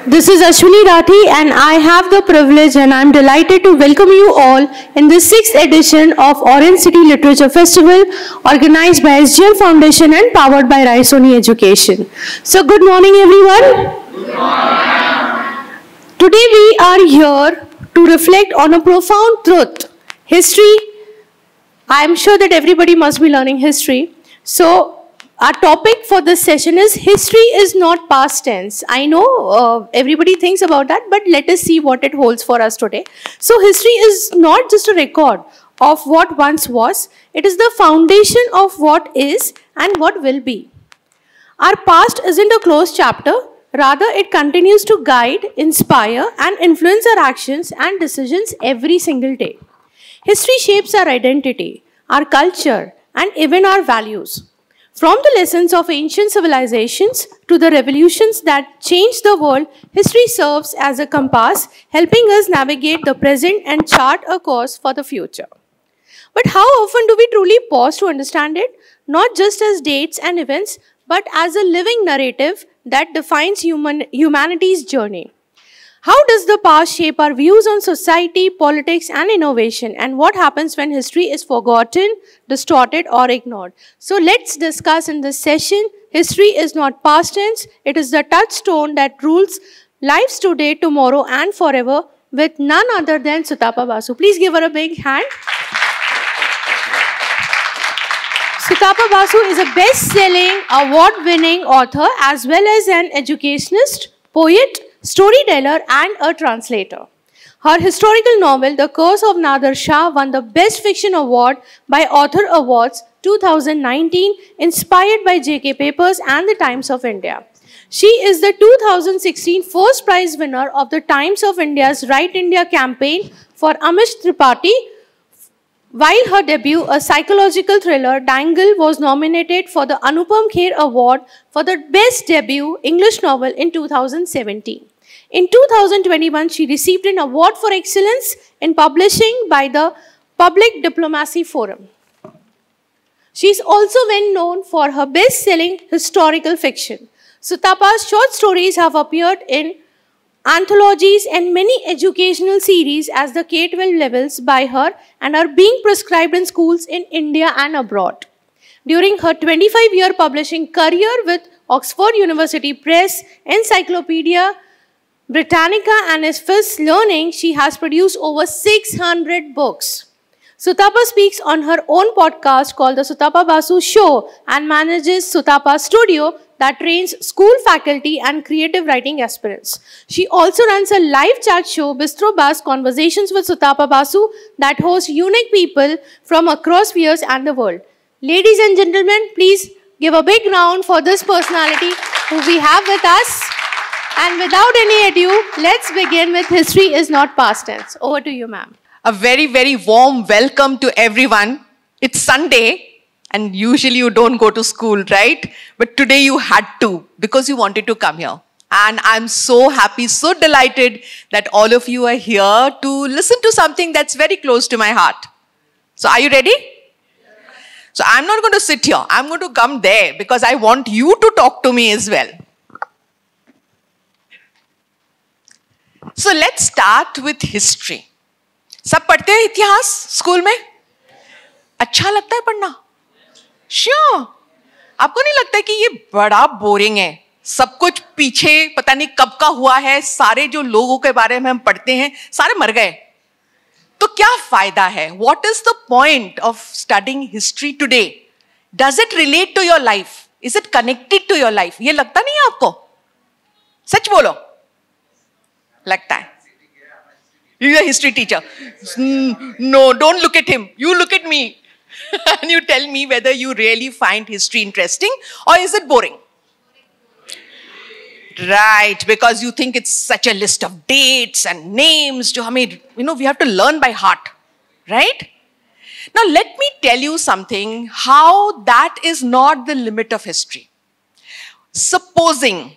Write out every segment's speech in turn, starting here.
This is Ashwini Rathi and I have the privilege and I'm delighted to welcome you all in the 6th edition of Orange City Literature Festival organized by SGL Foundation and powered by Raisoni Education. So good morning everyone. Good morning. Today we are here to reflect on a profound truth. History, I am sure that everybody must be learning history. So our topic for this session is history is not past tense. I know everybody thinks about that, but let us see what it holds for us today. So history is not just a record of what once was. It is the foundation of what is and what will be. Our past isn't a closed chapter. Rather, it continues to guide, inspire, and influence our actions and decisions every single day. History shapes our identity, our culture, and even our values. From the lessons of ancient civilizations to the revolutions that changed the world, history serves as a compass, helping us navigate the present and chart a course for the future. But how often do we truly pause to understand it? Not just as dates and events, but as a living narrative that defines humanity's journey. How does the past shape our views on society, politics, and innovation? And what happens when history is forgotten, distorted, or ignored? So let's discuss in this session. History is not past tense. It is the touchstone that rules lives today, tomorrow, and forever with none other than Sutapa Basu. Please give her a big hand. Sutapa Basu is a best-selling, award-winning author as well as an educationist, poet, storyteller, and a translator. Her historical novel, The Curse of Nader Shah, won the Best Fiction Award by Author Awards 2019, inspired by J.K. Papers and the Times of India. She is the 2016 first prize winner of the Times of India's Right India campaign for Amish Tripathi, while her debut, a psychological thriller, Dangle, was nominated for the Anupam Kher Award for the Best Debut English Novel in 2017. In 2021, she received an award for excellence in publishing by the Public Diplomacy Forum. She is also well known for her best-selling historical fiction. Sutapa's short stories have appeared in anthologies and many educational series as the K-12 levels by her and are being prescribed in schools in India and abroad. During her 25-year publishing career with Oxford University Press, Encyclopedia Britannica, and ISFIS Learning, she has produced over 600 books. Sutapa speaks on her own podcast called The Sutapa Basu Show and manages Sutapa Studio that trains school faculty and creative writing aspirants. She also runs a live chat show, Bistro Bas Conversations with Sutapa Basu, that hosts unique people from across spheres and the world. Ladies and gentlemen, please give a big round for this personality who we have with us. And without any ado, let's begin with History is Not Past Tense. Over to you, ma'am. A very, very warm welcome to everyone. It's Sunday. And usually you don't go to school, right? But today you had to because you wanted to come here. And I'm so happy, so delighted that all of you are here to listen to something that's very close to my heart. So are you ready? So I'm not going to sit here. I'm going to come there because I want you to talk to me as well. So let's start with history. सब पढ़ते हैं इतिहास school में? अच्छा लगता है पढ़ना? Sure. आपको नहीं लगता है कि ये बड़ा बोरिंग है? सब कुछ पीछे पता नहीं कब का हुआ है, सारे जो लोगों के बारे में हम पढ़ते हैं सारे मर गए, तो क्या फायदा है? What is the point of studying history today? Does it relate to your life? Is it connected to your life? ये लगता नहीं है आपको? सच बोलो, लगता है? You're a history teacher. No, don't look at him. You look at me. And you tell me whether you really find history interesting or is it boring? Right, because you think it's such a list of dates and names. We have to learn by heart, right? Now, let me tell you something, how that is not the limit of history. Supposing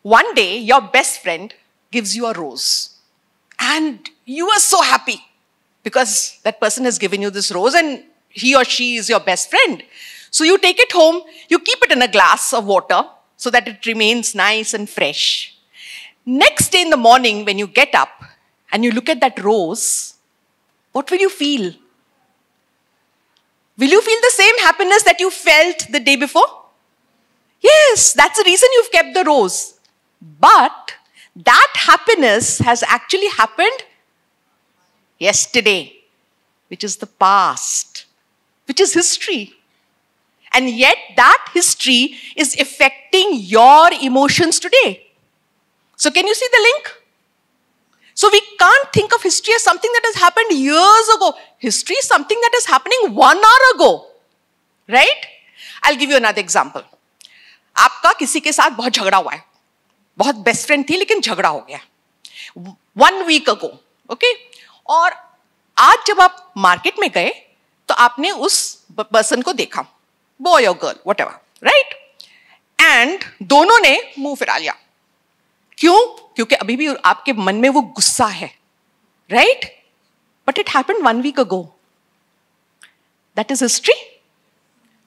one day your best friend gives you a rose and you are so happy because that person has given you this rose and he or she is your best friend. So you take it home, you keep it in a glass of water so that it remains nice and fresh. Next day in the morning, when you get up and you look at that rose, what will you feel? Will you feel the same happiness that you felt the day before? Yes, that's the reason you've kept the rose. But that happiness has actually happened yesterday, which is the past, which is history. And yet that history is affecting your emotions today. So can you see the link? So we can't think of history as something that has happened years ago. History is something that is happening 1 hour ago. Right? I'll give you another example. आपका किसी के साथ बहुत झगड़ा हुआ है. बहुत best friend थी लेकिन झगड़ा हो गया. 1 week ago. Okay? और आज जब आप मार्केट में गए तो आपने उस पर्सन को देखा. Boy or girl, whatever. Right? And दोनों ने मुंह फिरा लिया. क्यों? क्योंकि अभी भी आपके मन में वो गुस्सा है. Right? But it happened 1 week ago. That is history.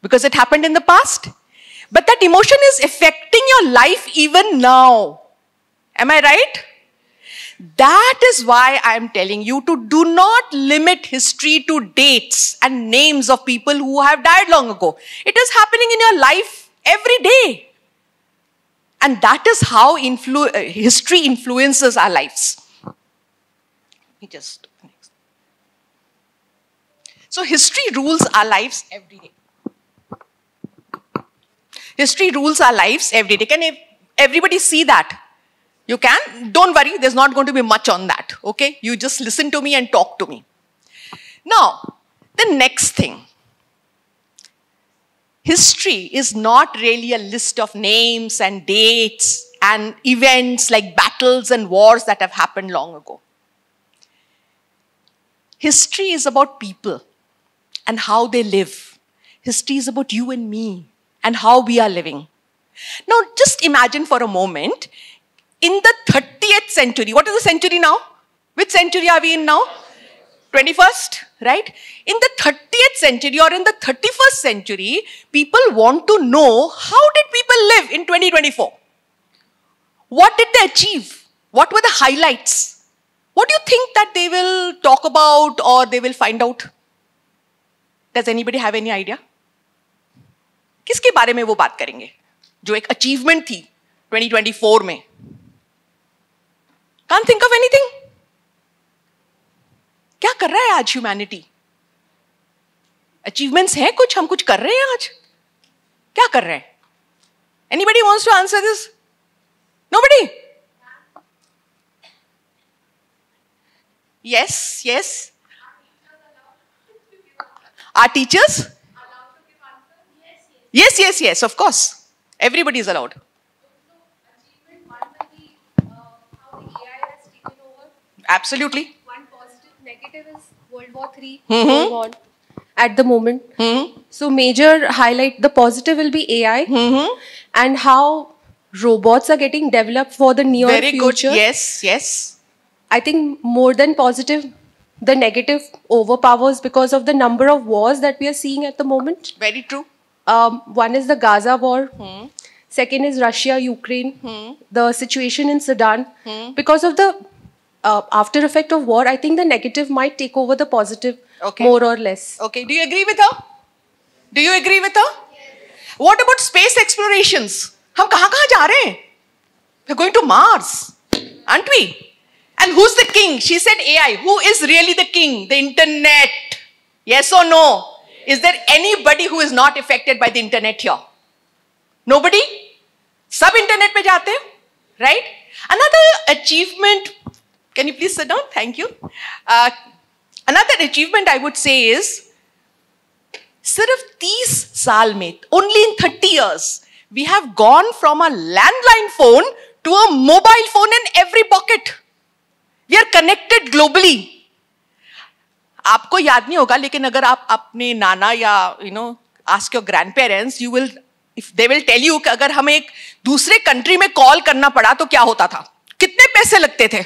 Because it happened in the past. But that emotion is affecting your life even now. Am I right? That is why I am telling you to do not limit history to dates and names of people who have died long ago. It is happening in your life every day. And that is how history influences our lives. So history rules our lives every day. History rules our lives every day. Can everybody see that? You can? Don't worry, there's not going to be much on that. Okay? You just listen to me and talk to me. Now, the next thing. History is not really a list of names and dates and events like battles and wars that have happened long ago. History is about people and how they live. History is about you and me and how we are living. Now, just imagine for a moment, in the 30th century, what is the century now? Which century are we in now? 21st, right? In the 30th century or in the 31st century, people want to know how did people live in 2024? What did they achieve? What were the highlights? What do you think that they will talk about or they will find out? Does anybody have any idea? किसके बारे में वो बात करेंगे जो एक achievement थी 2024 में? Can't think of anything? क्या कर रहा है आज ह्यूमैनिटी? अचीवमेंट्स हैं कुछ? हम कुछ कर रहे हैं आज? क्या कर रहे हैं? Anybody wants to answer this? Nobody? Yes, yes. Our teachers? Yes, yes, yes, of course. Everybody is allowed. Absolutely. One positive, negative is World War III going on at the moment. So major highlight, the positive will be AI and how robots are getting developed for the near Very future. good. Yes, yes. I think more than positive, the negative overpowers because of the number of wars that we are seeing at the moment. Very true. One is the Gaza war. Second is Russia, Ukraine. The situation in Sudan. Because of the after effect of war, I think the negative might take over the positive more or less. Okay, do you agree with her? Do you agree with her? Yes. What about space explorations? हम कहाँ जा रहे हैं? We're going to Mars, aren't we? And who's the king? She said AI. Who is really the king? The internet. Yes or no? Is there anybody who is not affected by the internet here? Nobody? सब internet पे जाते हैं, right? Another achievement. Can you please sit down? Thank you. Another achievement I would say is, सिर्फ 30 साल में, only in 30 years, we have gone from a landline phone to a mobile phone in every pocket. We are connected globally. आपको याद नहीं होगा, लेकिन अगर आप अपने नाना या ask your grandparents, they will tell you कि अगर हमें एक दूसरे country में call करना पड़ा तो क्या होता था? कितने पैसे लगते थे?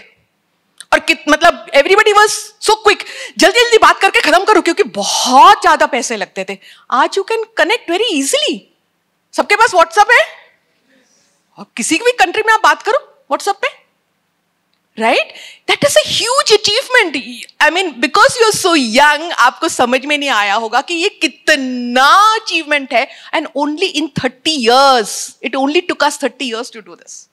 और मतलब everybody was so quick. जल्दी जल्दी बात करके खत्म करो क्योंकि बहुत ज्यादा पैसे लगते थे. आज you can connect very easily. सबके पास WhatsApp है और किसी भी कंट्री में आप बात करो WhatsApp पे. right? That is a huge achievement. I mean, because you're so young, आपको समझ में नहीं आया होगा कि ये कितना achievement है, and only in 30 years, it only took us 30 years to do this.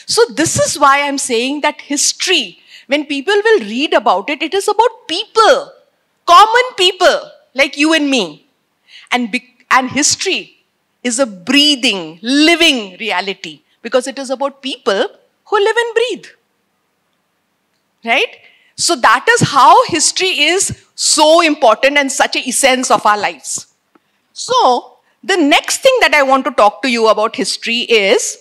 So this is why I'm saying that history, when people will read about it, it is about people, common people like you and me. And history is a breathing, living reality because it is about people who live and breathe. Right? So that is how history is so important and such an essence of our lives. So the next thing that I want to talk to you about history is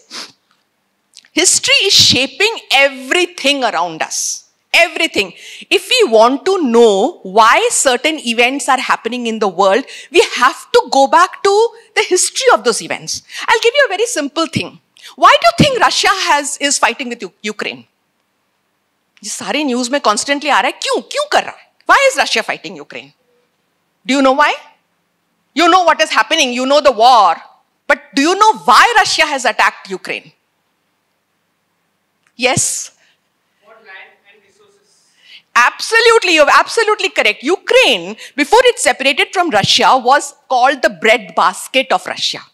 shaping everything around us. Everything. If we want to know why certain events are happening in the world, we have to go back to the history of those events. I'll give you a very simple thing. Why do you think Russia is fighting with Ukraine? ये सारे news में constantly आ रहा है, क्यों कर रहा है? Why is Russia fighting Ukraine? Do you know why? You know what is happening, you know the war, but do you know why Russia has attacked Ukraine? Yes? For land and resources. Absolutely, you're absolutely correct. Ukraine, before it separated from Russia, was called the breadbasket of Russia.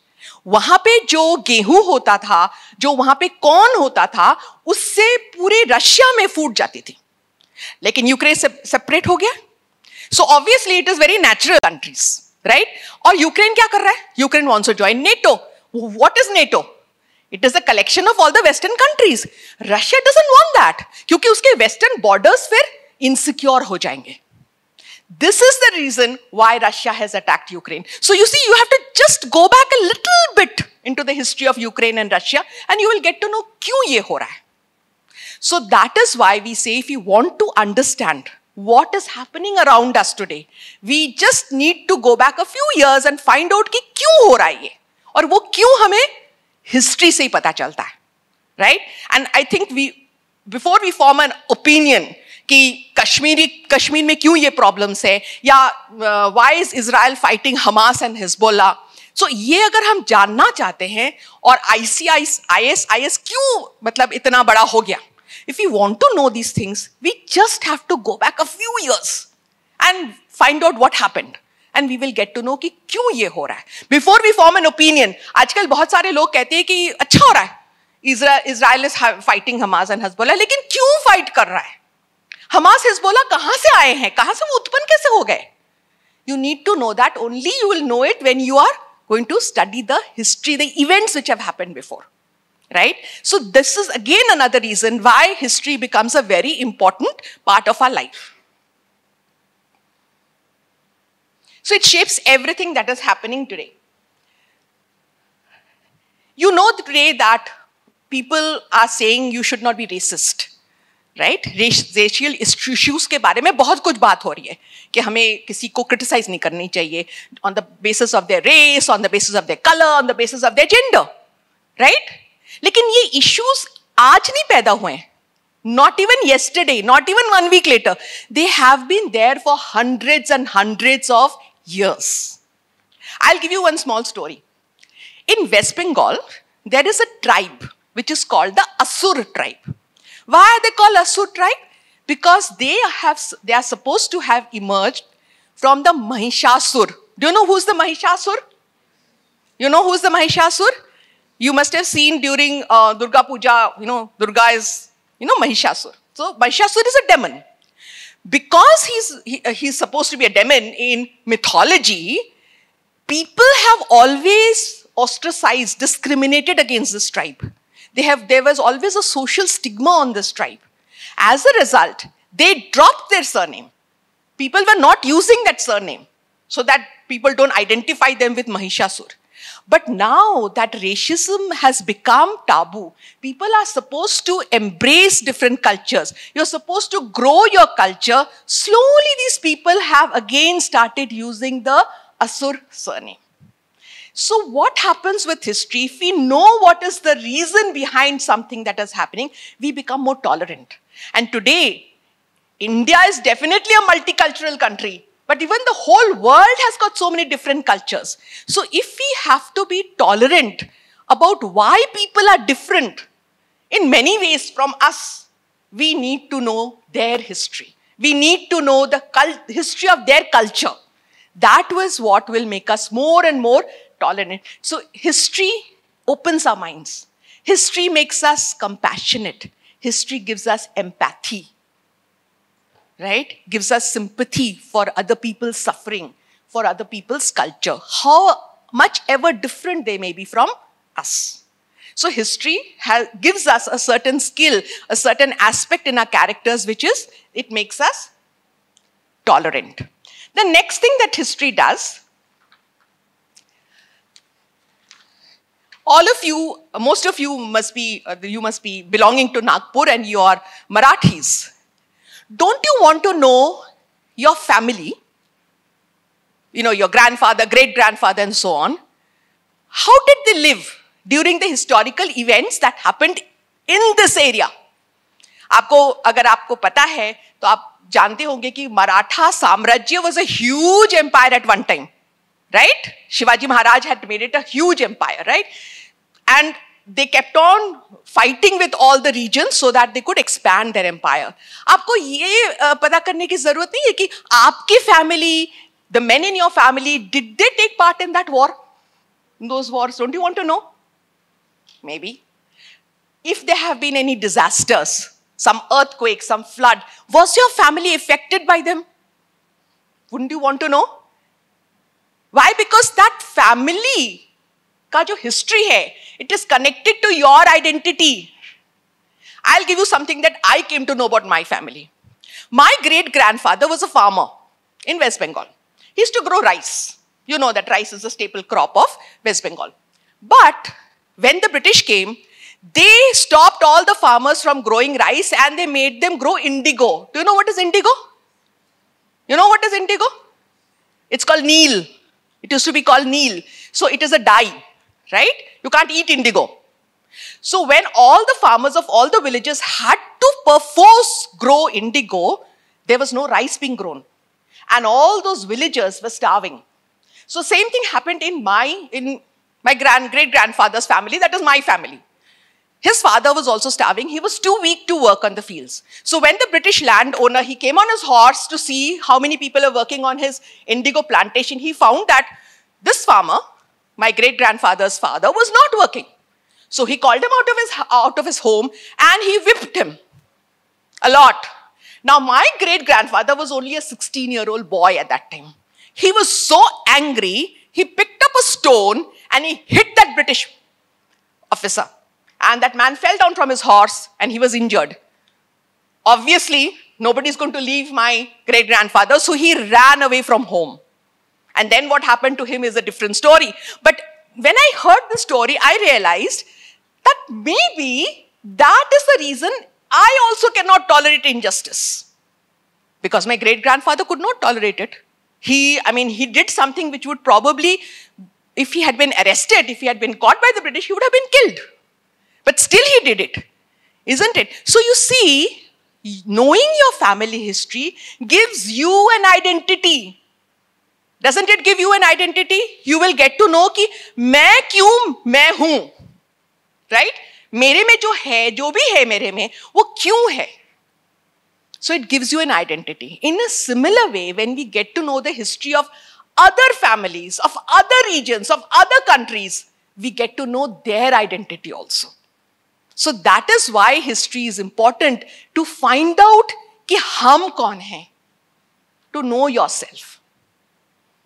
वहां पे जो गेहूं होता था, जो वहां पे corn होता था, उससे पूरे रशिया में फूट जाती थी. लेकिन यूक्रेन सेपरेट हो गया. So obviously it is very natural countries, right? और यूक्रेन क्या कर रहा है? Ukraine wants to join NATO. What is NATO? It is a collection of all the western countries. Russia doesn't want that, क्योंकि उसके western borders फिर insecure हो जाएंगे. This is the reason why Russia has attacked Ukraine. So you see, you have to just go back a little bit into the history of Ukraine and Russia, and you will get to know क्यों ये हो रहा है. So that is why we say if you want to understand what is happening around us today, we just need to go back a few years and find out कि क्यों हो रहा है ये, और वो क्यों हमें history से ही पता चलता है, right? And I think before we form an opinion कि कश्मीर में क्यों ये प्रॉब्लम्स है, या why is Israel fighting Hamas and Hezbollah, so ये अगर हम जानना चाहते हैं, और IS क्यों मतलब इतना बड़ा हो गया, if you want to know these things, we just have to go back a few years and find out what happened, and we will get to know कि क्यों ये हो रहा है. Before we form an opinion, आजकल बहुत सारे लोग कहते हैं कि अच्छा हो रहा है, Israel is fighting Hamas and Hezbollah, लेकिन क्यों फाइट कर रहा है? हमास हिजबुल्लाह कहां से आए हैं, कहां से वो उत्पन्न कैसे हो गए? You need to know that. Only you will know it when you are going to study the history, the events which have happened before, right? So this is again another reason why history becomes a very important part of our life. So it shapes everything that is happening today. You know today that people are saying you should not be racist. Right? Racial issues के बारे में बहुत कुछ बात हो रही है कि हमें किसी को क्रिटिसाइज नहीं करनी चाहिए on the basis of their race, on the basis of their colour, on the basis of their gender, right? लेकिन ये इश्यूज आज नहीं पैदा हुए हैं. Not even yesterday, not even 1 week later. They have been there for hundreds and hundreds of years. I'll give you one small story. In West Bengal, there is a tribe which is called the Asur tribe. Why are they called Asur tribe? Because they are supposed to have emerged from the Mahishasur. Do you know who's the Mahishasur? You know who's the Mahishasur? You must have seen during Durga Puja, Durga is, Mahishasur. So Mahishasur is a demon. Because he's supposed to be a demon in mythology, people have always ostracized, discriminated against this tribe. There was always a social stigma on this tribe. As a result, they dropped their surname. People were not using that surname so that people don't identify them with Mahishasur. But now that racism has become taboo, people are supposed to embrace different cultures. You're supposed to grow your culture. Slowly, these people have again started using the Asur surname. So what happens with history, if we know what is the reason behind something that is happening, we become more tolerant. And today, India is definitely a multicultural country, but even the whole world has got so many different cultures. So if we have to be tolerant about why people are different in many ways from us, we need to know their history. We need to know the history of their culture. That was what will make us more and more tolerant. So history opens our minds. History makes us compassionate. History gives us empathy, right? Gives us sympathy for other people's suffering, for other people's culture, how much ever different they may be from us. So history gives us a certain skill, a certain aspect in our characters, which is, it makes us tolerant. The next thing that history does, all of you, most of you must be belonging to Nagpur and you are Marathis. Don't you want to know your family? You know, your grandfather, great-grandfather and so on. How did they live during the historical events that happened in this area? अगर आपको पता है तो आप जानते होंगे कि मराठा साम्राज्य was a huge empire at one time, right? Shivaji Maharaj had made it a huge empire, right? And they kept on fighting with all the regions so that they could expand their empire. आपको ये पता करने की जरूरत नहीं है कि आपकी family, the men in your family, did they take part in that war? In those wars, don't you want to know? Maybe. If there have been any disasters, some earthquake, some flood, was your family affected by them? Wouldn't you want to know? Why? Because that family का जो history है, it is connected to your identity. I'll give you something that I came to know about my family. My great-grandfather was a farmer in West Bengal. He used to grow rice. You know that rice is a staple crop of West Bengal. But when the British came, they stopped all the farmers from growing rice and they made them grow indigo. Do you know what is indigo? You know what is indigo? It's called Neil. It used to be called Neil. So it is a dye, right? You can't eat indigo. So when all the farmers of all the villages had to perforce grow indigo, there was no rice being grown. And all those villagers were starving. So same thing happened in my great-grandfather's family, that is my family. His father was also starving. He was too weak to work on the fields. So when the British landowner, he came on his horse to see how many people are working on his indigo plantation, he found that this farmer, my great-grandfather's father, was not working. So he called him out of his home and he whipped him a lot. Now my great-grandfather was only a 16-year-old boy at that time. He was so angry, he picked up a stone and he hit that British officer. And that man fell down from his horse and he was injured. Obviously, nobody's going to leave my great-grandfather, so he ran away from home. And then what happened to him is a different story. But when I heard the story, I realized that maybe that is the reason I also cannot tolerate injustice. Because my great-grandfather could not tolerate it. He did something which would probably, if he had been arrested, if he had been caught by the British, he would have been killed. But still he did it, isn't it? So you see, knowing your family history gives you an identity. Doesn't it give you an identity? You will get to know कि मैं क्यों मैं हूँ, right? मेरे में जो है, जो भी है मेरे में, वो क्यों है? So it gives you an identity. In a similar way, when we get to know the history of other families, of other regions, of other countries, we get to know their identity also. So that is why history is important, to find out कि हम कौन हैं, to know yourself.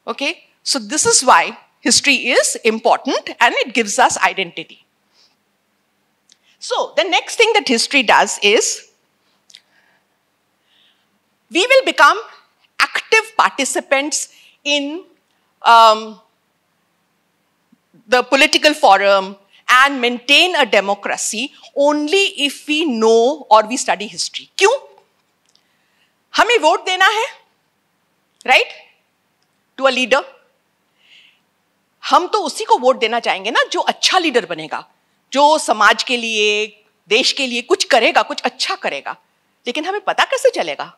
Okay? So this is why history is important and it gives us identity. So the next thing that history does is, we will become active participants in the political forum and maintain a democracy only if we know or we study history. क्यों? हमें vote देना है, right? To a leader. हम तो उसी को vote देना चाहेंगे ना जो अच्छा लीडर बनेगा, जो समाज के लिए, देश के लिए कुछ करेगा, कुछ अच्छा करेगा. लेकिन हमें पता कैसे चलेगा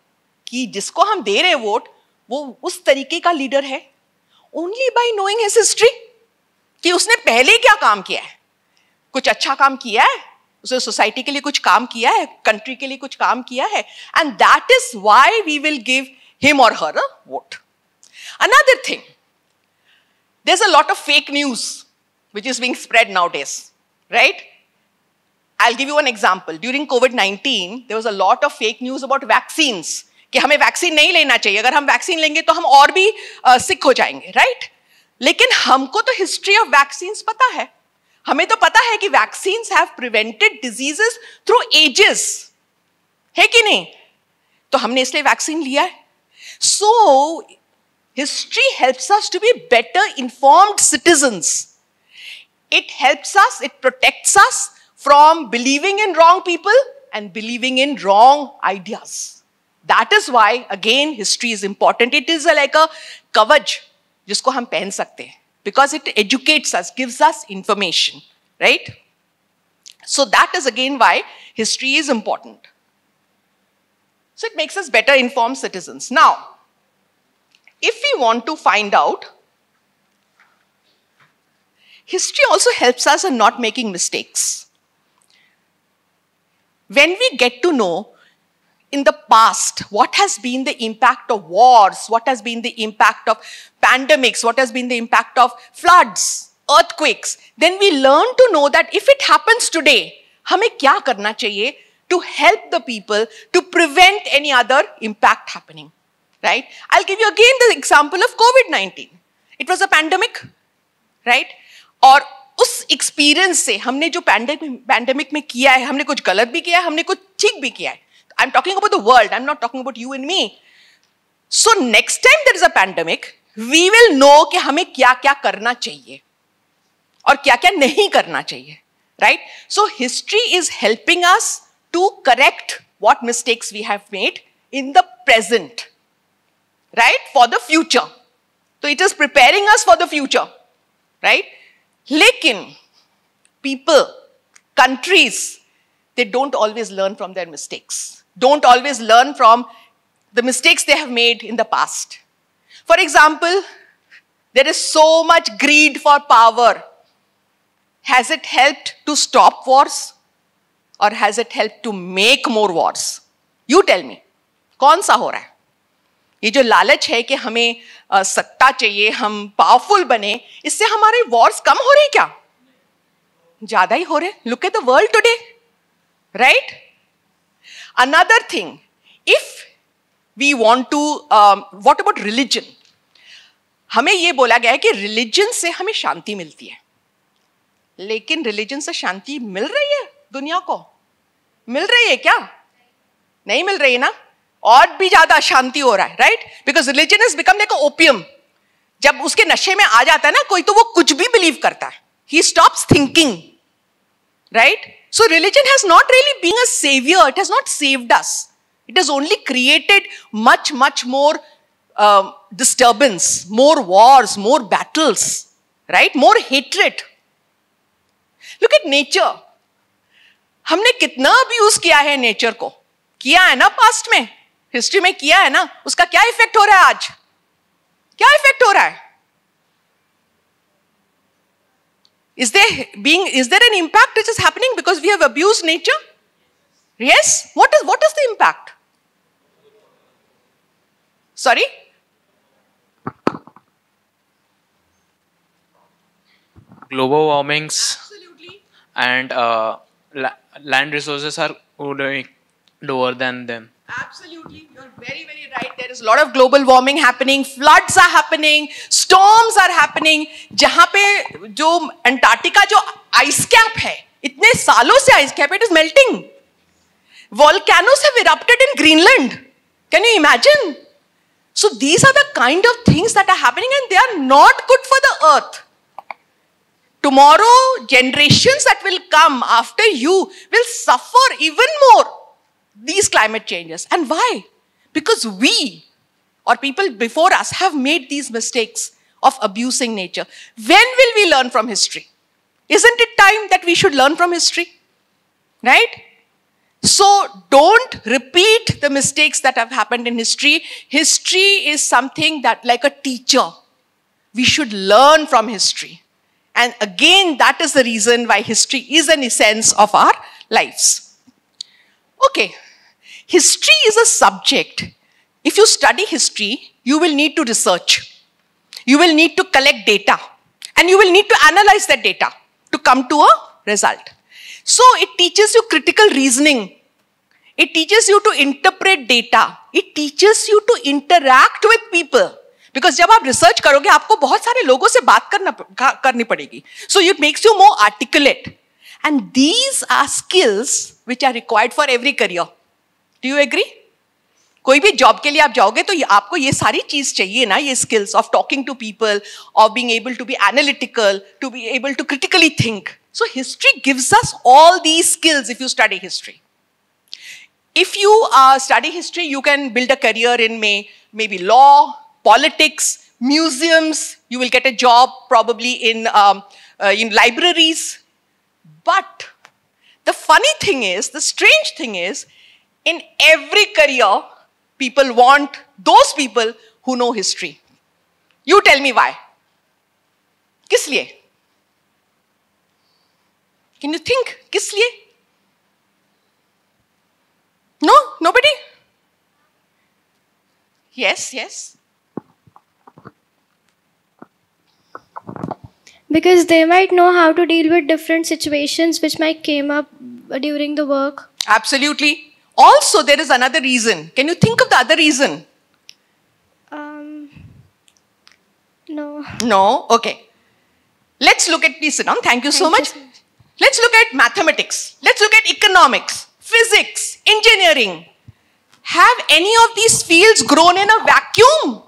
कि जिसको हम दे रहे वोट वो उस तरीके का लीडर है? Only by knowing his history. कि उसने पहले क्या काम किया है, कुछ अच्छा काम किया है, उसने सोसाइटी के लिए कुछ काम किया है, कंट्री के लिए कुछ काम किया है, and that is why we will give him or her a vote. Another thing, there's a lot of fake news which is being spread nowadays, right? I'll give you one example. During COVID-19, there was a lot of fake news about vaccines. कि हमें vaccine नहीं लेना चाहिए, अगर हम vaccine लेंगे तो हम और भी सिक हो जाएंगे, राइट? लेकिन हमको तो हिस्ट्री ऑफ वैक्सीन्स पता है. हमें तो पता है कि vaccines have prevented diseases through ages, है कि नहीं? तो हमने इसलिए वैक्सीन लिया है. सो history helps us to be better informed citizens. It helps us, it protects us from believing in wrong people and believing in wrong ideas. That is why, again, history is important. It is like a kavach, जिसको हम पहन सकते हैं, because it educates us, gives us information, right? So that is again why history is important. So it makes us better informed citizens. Now, if we want to find out, history also helps us in not making mistakes. When we get to know in the past what has been the impact of wars, what has been the impact of pandemics, what has been the impact of floods, earthquakes, then we learn to know that if it happens today, हमें क्या करना चाहिए to help the people to prevent any other impact happening, right? I'll give you again the example of COVID-19. It was a pandemic, right? और उस experience से हमने जो pandemic में किया है, हमने कुछ गलत भी किया है, हमने कुछ ठीक भी किया है. I am talking about the world, I am not talking about you and me. So next time there is a pandemic, we will know कि हमें क्या क्या करना चाहिए और क्या क्या नहीं करना चाहिए, right? So history is helping us to correct what mistakes we have made in the present, right, for the future. तो it is preparing us for the future, right? लेकिन people, countries, they don't always learn from their mistakes, don't always learn from the mistakes they have made in the past. For example, there is so much greed for power. Has it helped to stop wars or has it helped to make more wars? You tell me, कौन सा हो रहा है? ये जो लालच है कि हमें सत्ता चाहिए, हम पावरफुल बने, इससे हमारे वॉर्स कम हो रहे क्या? ज्यादा ही हो रहे. Look at the world today, right? Another thing, if we want to, what about religion? हमें ये बोला गया है कि रिलीजन से हमें शांति मिलती है, लेकिन रिलीजन से शांति मिल रही है दुनिया को? मिल रही है क्या? नहीं मिल रही है ना. और भी ज्यादा अशांति हो रहा है, right? Because religion is become like opium. जब उसके नशे में आ जाता है ना कोई, तो वो कुछ भी बिलीव करता है. He stops thinking, right? So religion has not really been a saviour. It has not saved us. It has only created much much more disturbance, more wars, more battles, right? More hatred. Look at nature. हमने कितना abuse किया है nature को? किया है ना past में, history में किया है ना. उसका क्या इफेक्ट हो रहा है आज? क्या इफेक्ट हो रहा है? Is there an impact which is happening because we have abused nature? Yes. What is the impact? Sorry? Global warmings. Absolutely. And land resources are lower than them. Absolutely, you're very, very right. There is a lot of global warming happening. Floods are happening. Storms are happening. जहाँ पे जो Antarctica जो ice cap है, इतने सालों से ice cap, it is melting. Volcanoes have erupted in Greenland. Can you imagine? So these are the kind of things that are happening, and they are not good for the earth. Tomorrow, generations that will come after you will suffer even more these climate changes. And why? Because we or people before us have made these mistakes of abusing nature. When will we learn from history? Isn't it time that we should learn from history? Right? So don't repeat the mistakes that have happened in history. History is something that, like a teacher, we should learn from history. And again, that is the reason why history is an essence of our lives. Okay, history is a subject. If you study history, you will need to research. You will need to collect data. And you will need to analyze that data to come to a result. So it teaches you critical reasoning. It teaches you to interpret data. It teaches you to interact with people. Because जब आप research करोगे, आपको बहुत सारे लोगों से बात करनी पड़ेगी. So it makes you more articulate. And these are skills which are required for every career. Do you agree? कोई भी जॉब के लिए आप जाओगे तो आपको ये सारी चीज चाहिए ना, ये skills of talking to people, of being able to be analytical, to be able to critically think. So history gives us all these skills if you study history. If you study history, you can build a career in maybe law, politics, museums. You will get a job probably in libraries. But the funny thing is, the strange thing is, in every career, people want those people who know history. You tell me why. किस लिए? Can you think? किस लिए? No? Nobody? Yes, yes. Because they might know how to deal with different situations which might came up during the work. Absolutely. Also, there is another reason. Can you think of the other reason? No. No? Okay. Let's look at, please sit down. Thank you so much. Let's look at mathematics. Let's look at economics, physics, engineering. Have any of these fields grown in a vacuum?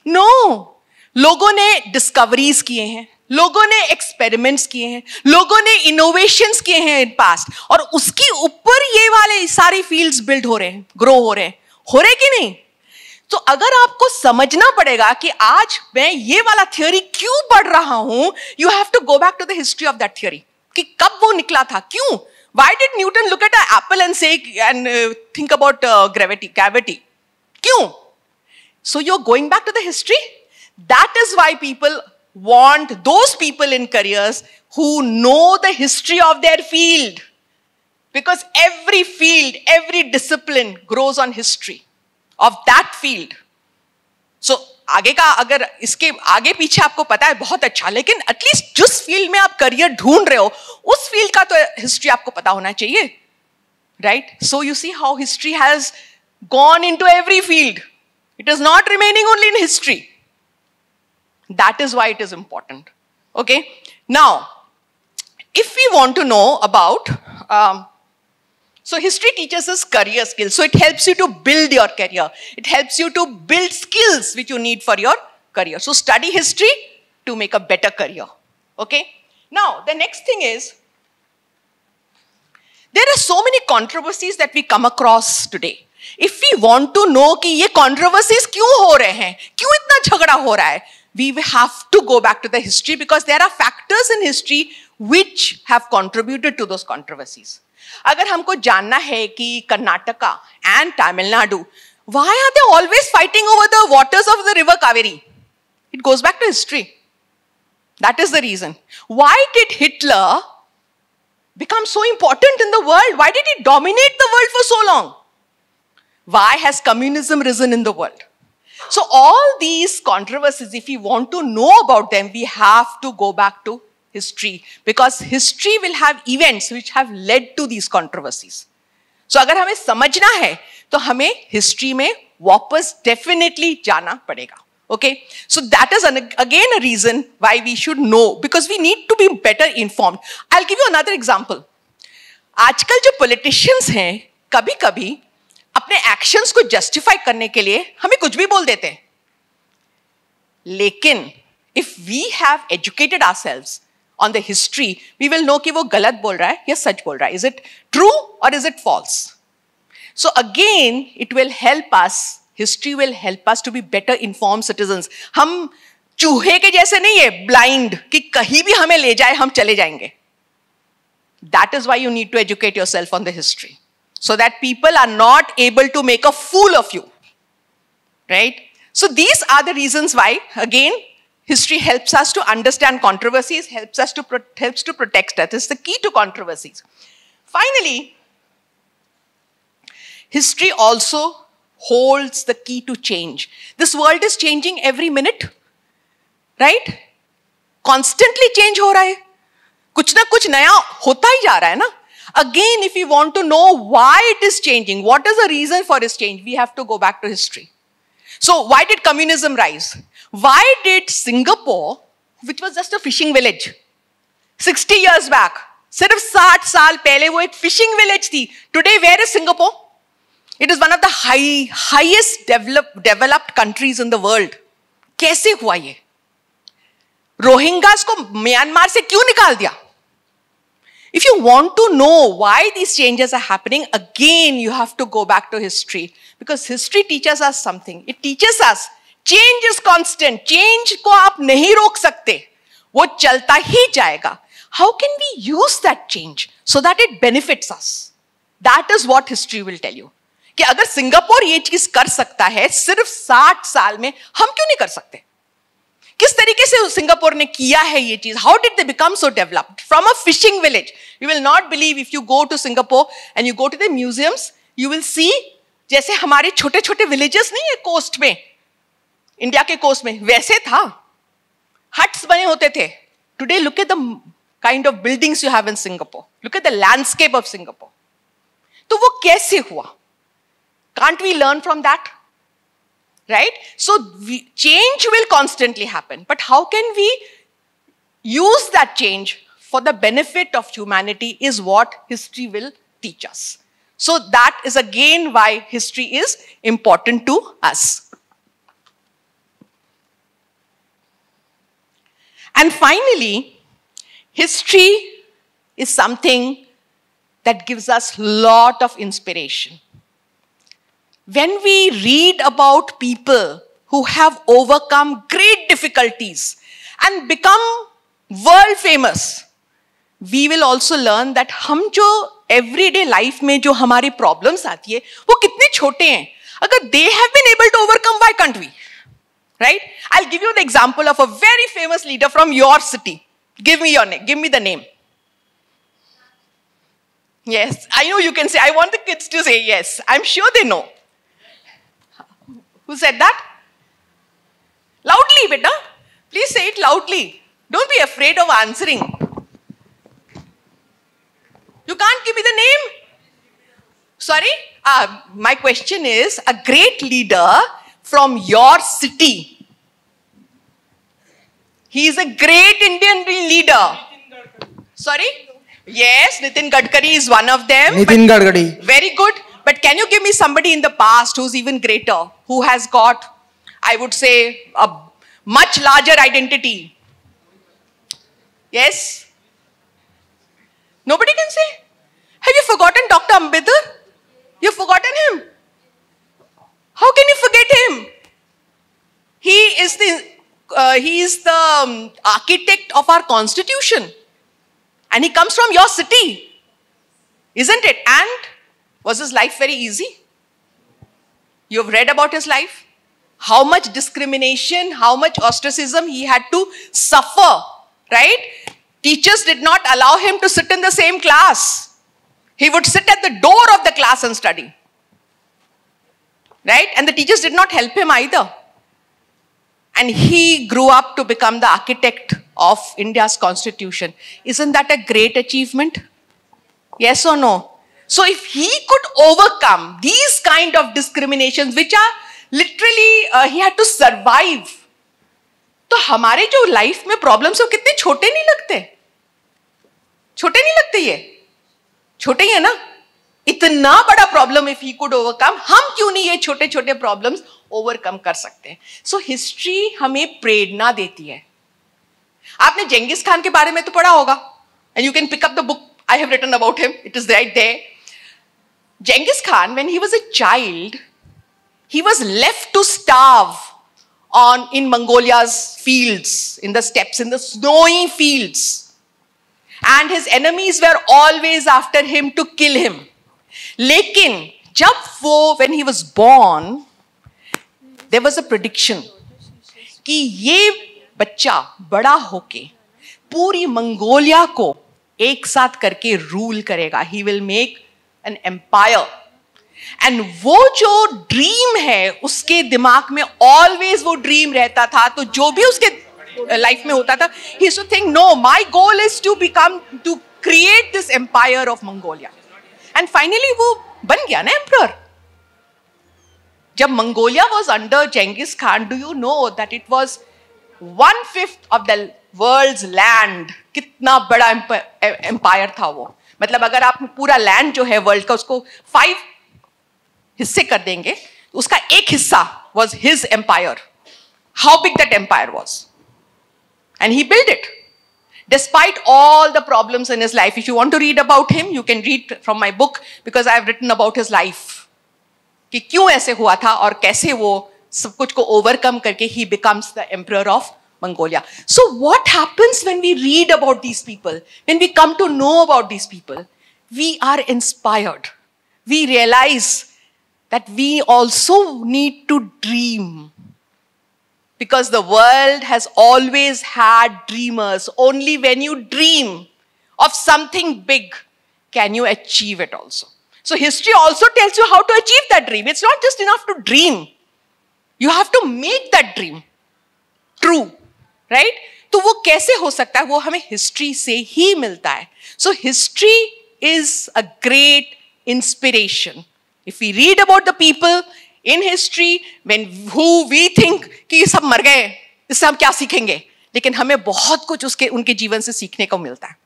No. लोगों ने discoveries किए हैं, लोगों ने experiments किए हैं, लोगों ने इनोवेशंस किए हैं इन पास्ट, और उसके ऊपर ये वाले सारी फील्ड्स बिल्ड हो रहे हैं, ग्रो हो रहे कि नहीं? तो अगर आपको समझना पड़ेगा कि आज मैं ये वाला थियोरी क्यों पढ़ रहा हूं, you have to go back to the history of that theory, कि कब वो निकला था, क्यों? Why did Newton look at an apple and say and think about gravity? क्यों? So you're going back to the history. That is why people want those people in careers who know the history of their field. Because every field, every discipline grows on history of that field. So, आगे का अगर इसके आगे पीछे आपको पता है बहुत अच्छा, लेकिन एटलीस्ट जिस फील्ड में आप करियर ढूंढ रहे हो उस फील्ड का तो हिस्ट्री आपको पता होना चाहिए, right? So you see how history has gone into every field. It is not remaining only in history. That is why it is important. Okay. Now, if we want to know about, so history teaches us career skills. So it helps you to build your career. It helps you to build skills which you need for your career. So study history to make a better career. Okay. Now, the next thing is, there are so many controversies that we come across today. If we want to know कि ये controversies क्यों हो रहे हैं, क्यों इतना झगड़ा हो रहा है, we have to go back to the history because there are factors in history which have contributed to those controversies. अगर हमको जानना है कि Karnataka and Tamil Nadu, why are they always fighting over the waters of the river Kaveri? It goes back to history. That is the reason. Why did Hitler become so important in the world? Why did he dominate the world for so long? Why has communism risen in the world? So all these controversies, if we want to know about them, we have to go back to history because history will have events which have led to these controversies. So अगर हमें समझना है तो हमें history में वापस definitely जाना पड़ेगा. Okay, so that is again a reason why we should know because we need to be better informed. I'll give you another example. आजकल जो politicians हैं कभी-कभी अपने एक्शंस को जस्टिफाई करने के लिए हमें कुछ भी बोल देते हैं. लेकिन if we have educated ourselves on the history we will know कि वो गलत बोल रहा है या सच बोल रहा है. इज इट ट्रू और is it false? So again it will help us, history will help us to be better informed citizens. हम चूहे के जैसे नहीं है ब्लाइंड कि कहीं भी हमें ले जाए हम चले जाएंगे. That is why you need to educate yourself on the history. So that people are not able to make a fool of you, right? So these are the reasons why, again, History helps us to understand controversies, helps to protect us. It's the key to controversies. Finally, history also holds the key to change. This world is changing every minute, right? Constantly change हो रहा है. कुछ ना कुछ नया होता ही जा रहा है ना. Again, if we want to know why it is changing, what is the reason for its change, we have to go back to history. So why did communism rise? Why did Singapore, which was just a fishing village, 60 years back, सिर्फ 60 साल पहले वो एक fishing village थी. Today, where is Singapore? It is one of the highest developed countries in the world. कैसे हुआ ये? Rohingyas को म्यांमार से क्यों निकाल दिया? If you want to know why these changes are happening, again you have to go back to history. Because history teaches us something. It teaches us change is constant. Change को आप नहीं रोक सकते. वो चलता ही जाएगा. How can we use that change so that it benefits us? That is what history will tell you. कि अगर सिंगापुर ये चीज कर सकता है सिर्फ 60 साल में, हम क्यों नहीं कर सकते? किस तरीके से सिंगापुर ने किया है ये चीज? How did they become so developed? From a fishing village. You will not believe if you go to Singapore and you go to the museums, you will see जैसे हमारे छोटे छोटे villages नहीं है कोस्ट में, इंडिया के coast में, वैसे था. Huts बने होते थे. Today look at the kind of buildings you have in Singapore. Look at the landscape of Singapore. तो वो कैसे हुआ? Can't we learn from that? Right? So change will constantly happen. But how can we use that change for the benefit of humanity is what history will teach us. So that is again why history is important to us. And finally, history is something that gives us a lot of inspiration. When we read about people who have overcome great difficulties and become world famous, we will also learn that हम जो everyday life में जो हमारी problems आती है, वो कितने छोटे हैं. अगर they have been able to overcome, why can't we? Right? I'll give you the example of a very famous leader from your city. Give me your name. Give me the name. Yes, I know you can say. I want the kids to say yes. I'm sure they know. Who said that? Loudly, beta. Please say it loudly. Don't be afraid of answering. You can't give me the name? Sorry? My question is, a great leader from your city. He is a great Indian leader. Sorry? Yes, Nitin Gadkari is one of them. Nitin Gadkari. Very good. But can you give me somebody in the past who's even greater, who has got, I would say, a much larger identity? Yes? Nobody can say? Have you forgotten Dr. Ambedkar? You've forgotten him. How can you forget him? He is the architect of our constitution. And he comes from your city. Isn't it? And was his life very easy? You've read about his life? How much discrimination, how much ostracism he had to suffer, right? Teachers did not allow him to sit in the same class. He would sit at the door of the class and study. Right? And the teachers did not help him either. And he grew up to become the architect of India's constitution. Isn't that a great achievement? Yes or no? So if he could overcome these kind of discriminations, which are literally, he had to survive. तो हमारे जो life में problems है वो कितने छोटे नहीं लगते? छोटे नहीं लगते ये? छोटे ही है ना? इतना बड़ा problem if he could overcome, हम क्यों नहीं ये छोटे छोटे प्रॉब्लम्स ओवरकम कर सकते हैं? सो हिस्ट्री हमें प्रेरणा देती है. आपने जेंगिस खान के बारे में तो पढ़ा होगा, and you can pick up the book I have written about him, it is right there. Genghis Khan, when he was a child, he was left to starve in Mongolia's fields, in the steppes, in the snowy fields. And his enemies were always after him to kill him. Lekin, when he was born, there was a prediction कि ये बच्चा बड़ा होके पूरी Mongolia को एक साथ करके रूल करेगा. He will make an empire. And वो जो ड्रीम है उसके दिमाग में ऑलवेज वो ड्रीम रहता था. तो जो भी उसके लाइफ में होता था, he used to think, no, my goal is to create this empire of Mongolia. And finally वो बन गया ना emperor. जब Mongolia was under Genghis Khan, do you know that it was 1/5 of the world's land? कितना बड़ा empire था वो. मतलब अगर आप पूरा land जो है वर्ल्ड का उसको 5 हिस्से कर देंगे, उसका एक हिस्सा was his empire. How big that empire was. And he built it. Despite all the problems in his life. If you want to read about him, you can read from my book because I have written about his life. कि क्यों ऐसे हुआ था और कैसे वो सब कुछ को overcome करके he becomes the emperor of Mongolia. So what happens when we read about these people? When we come to know about these people, we are inspired. We realize that we also need to dream. Because the world has always had dreamers. Only when you dream of something big can you achieve it also. So history also tells you how to achieve that dream. It's not just enough to dream. You have to make that dream true. Right? तो वो कैसे हो सकता है? वो हमें history से ही मिलता है. So history is a great inspiration. If we read about the people in history, who we think कि ये सब मर गए, इससे हम क्या सीखेंगे? लेकिन हमें बहुत कुछ उनके जीवन से सीखने को मिलता है.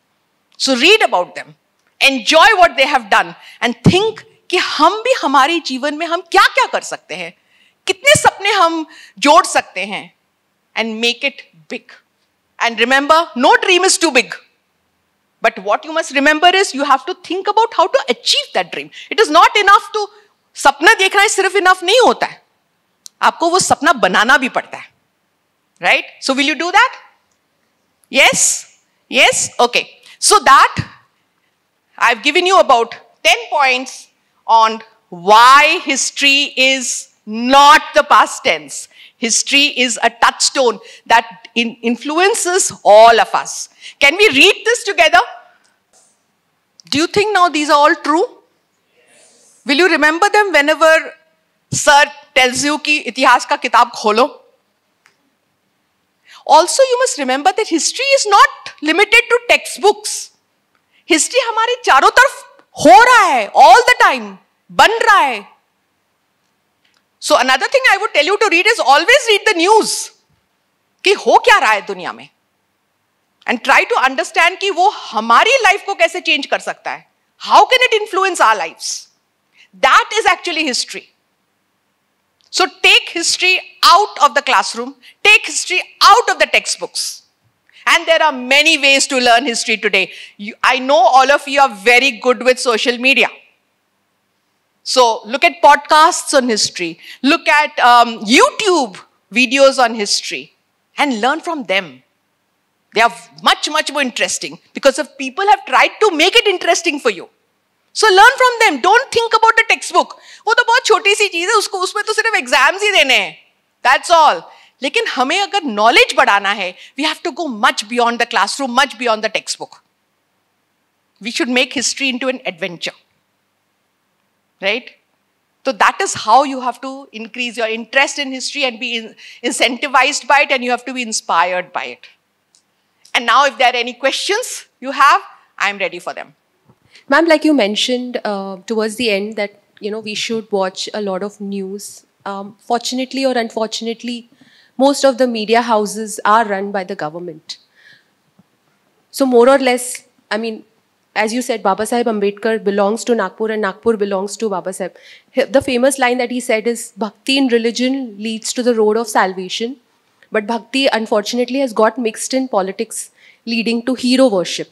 So read about them, enjoy what they have done, and think कि हम भी हमारे जीवन में हम क्या क्या कर सकते हैं, कितने सपने हम जोड़ सकते हैं, and make it big. And remember, no dream is too big. But what you must remember is you have to think about how to achieve that dream. It is not enough to सपना देखना है सिर्फ enough नहीं होता है. आपको वो सपना बनाना भी पड़ता है. Right? So will you do that? Yes? Yes? Okay. So that I've given you about 10 points on why history is not the past tense. History is a touchstone that influences all of us. Can we read this together? Do you think now these are all true? Will you remember them whenever sir tells you कि इतिहास का किताब खोलो? Also, you must remember that history is not limited to textbooks. History हमारे चारों तरफ हो रहा है all the time, बन रहा है. So another thing I would tell you to read is always read the news. कि हो क्या रहा है दुनिया में? And try to understand कि वो हमारी life को कैसे change कर सकता है. How can it influence our lives? That is actually history. So take history out of the classroom. Take history out of the textbooks. And there are many ways to learn history today. I know all of you are very good with social media. So look at podcasts on history. Look at YouTube videos on history. And learn from them. They are much, much more interesting. Because if people have tried to make it interesting for you. So learn from them. Don't think about the textbook. वो तो बहुत छोटी सी चीज है, उसमें तो सिर्फ exams ही देने हैं. That's all. लेकिन हमें अगर knowledge बढ़ाना है, we have to go much beyond the classroom, much beyond the textbook. We should make history into an adventure. Right? So that is how you have to increase your interest in history and be incentivized by it, and you have to be inspired by it. And now if there are any questions you have, I am ready for them. Ma'am, like you mentioned towards the end that, we should watch a lot of news. Fortunately or unfortunately, most of the media houses are run by the government. So more or less, as you said, Baba Saheb Ambedkar belongs to Nagpur and Nagpur belongs to Baba Saheb. The famous line that he said is, Bhakti in religion leads to the road of salvation. But Bhakti, unfortunately, has got mixed in politics, leading to hero worship,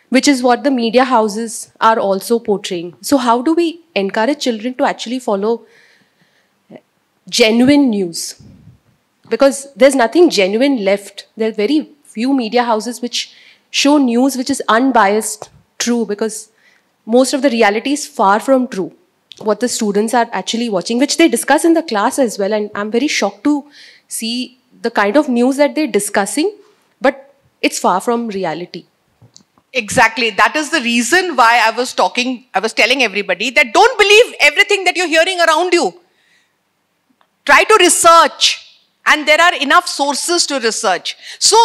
which is what the media houses are also portraying. So how do we encourage children to actually follow genuine news? Because there's nothing genuine left. There are very few media houses which show news which is unbiased, true, because most of the reality is far from true. What the students are actually watching, which they discuss in the class as well. And I'm very shocked to see the kind of news that they're discussing, but it's far from reality. Exactly. That is the reason why I was telling everybody that don't believe everything that you're hearing around you. Try to research, and there are enough sources to research. So,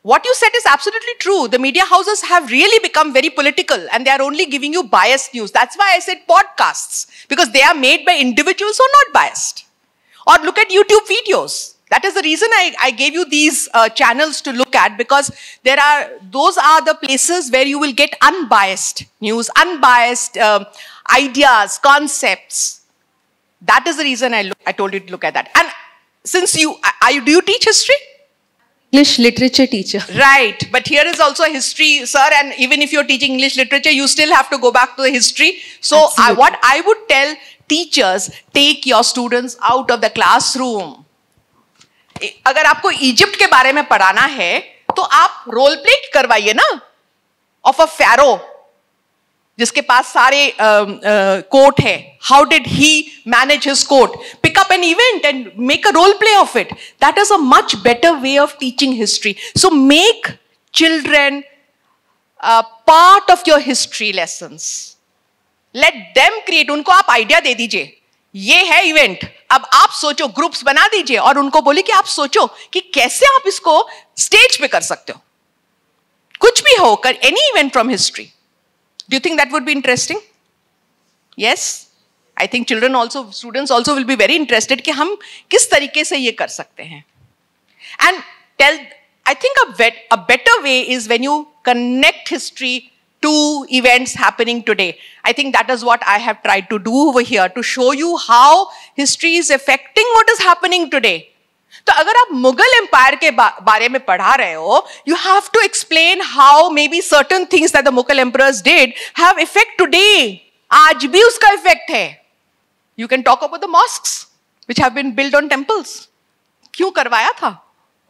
what you said is absolutely true. The media houses have really become very political, and they are only giving you biased news. That's why I said podcasts, because they are made by individuals who are not biased. Or look at YouTube videos. That is the reason I gave you these channels to look at, because those are the places where you will get unbiased news, unbiased ideas, concepts. That is the reason I told you to look at that. And since do you teach history? English literature teacher. Right, but here is also a history, sir, and even if you're teaching English literature, you still have to go back to the history. So what I would tell teachers, take your students out of the classroom. अगर आपको Egypt के बारे में पढ़ाना है, तो आप role play करवाइए ना, of a pharaoh, जिसके पास सारे कोर्ट है. How did he manage his court? Pick up an event and make a role play of it. That is a much better way of teaching history. So make children part of your history lessons. Let them create. उनको आप idea दे दीजिए, ये है event, अब आप सोचो, groups बना दीजिए और उनको बोलिए कि आप सोचो कि कैसे आप इसको स्टेज पे कर सकते हो. कुछ भी हो, कर any event from history. Do you think that would be interesting? Yes? I think students also will be very interested कि हम किस तरीके से ये कर सकते हैं. And I think a better way is when you connect history to events happening today. I think that is what I have tried to do over here, to show you how history is affecting what is happening today. तो अगर आप Mughal empire के बारे में पढ़ा रहे हो, you have to explain how maybe certain things that the Mughal emperors did have effect today. आज भी उसका effect है. You can talk about the mosques which have been built on temples. क्यों करवाया था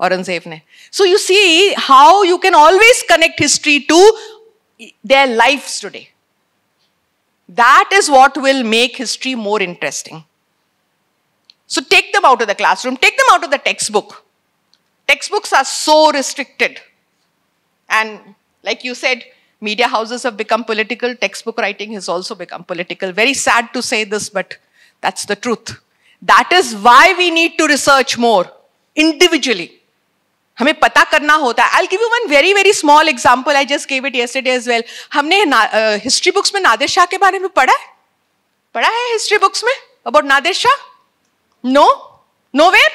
औरंगजेब ने? So you see how you can always connect history to their lives today. That is what will make history more interesting. So take them out of the classroom, take them out of the textbook. Textbooks are so restricted. And like you said, media houses have become political, textbook writing has also become political. Very sad to say this, but that's the truth. That is why we need to research more, individually. हमें पता करना होता है. I'll give you one very, very small example. I just gave it yesterday as well. हमने history books में नादिर शाह के बारे में पढ़ा है? पढ़ा है history books में about Nadir Shah? No? Nowhere?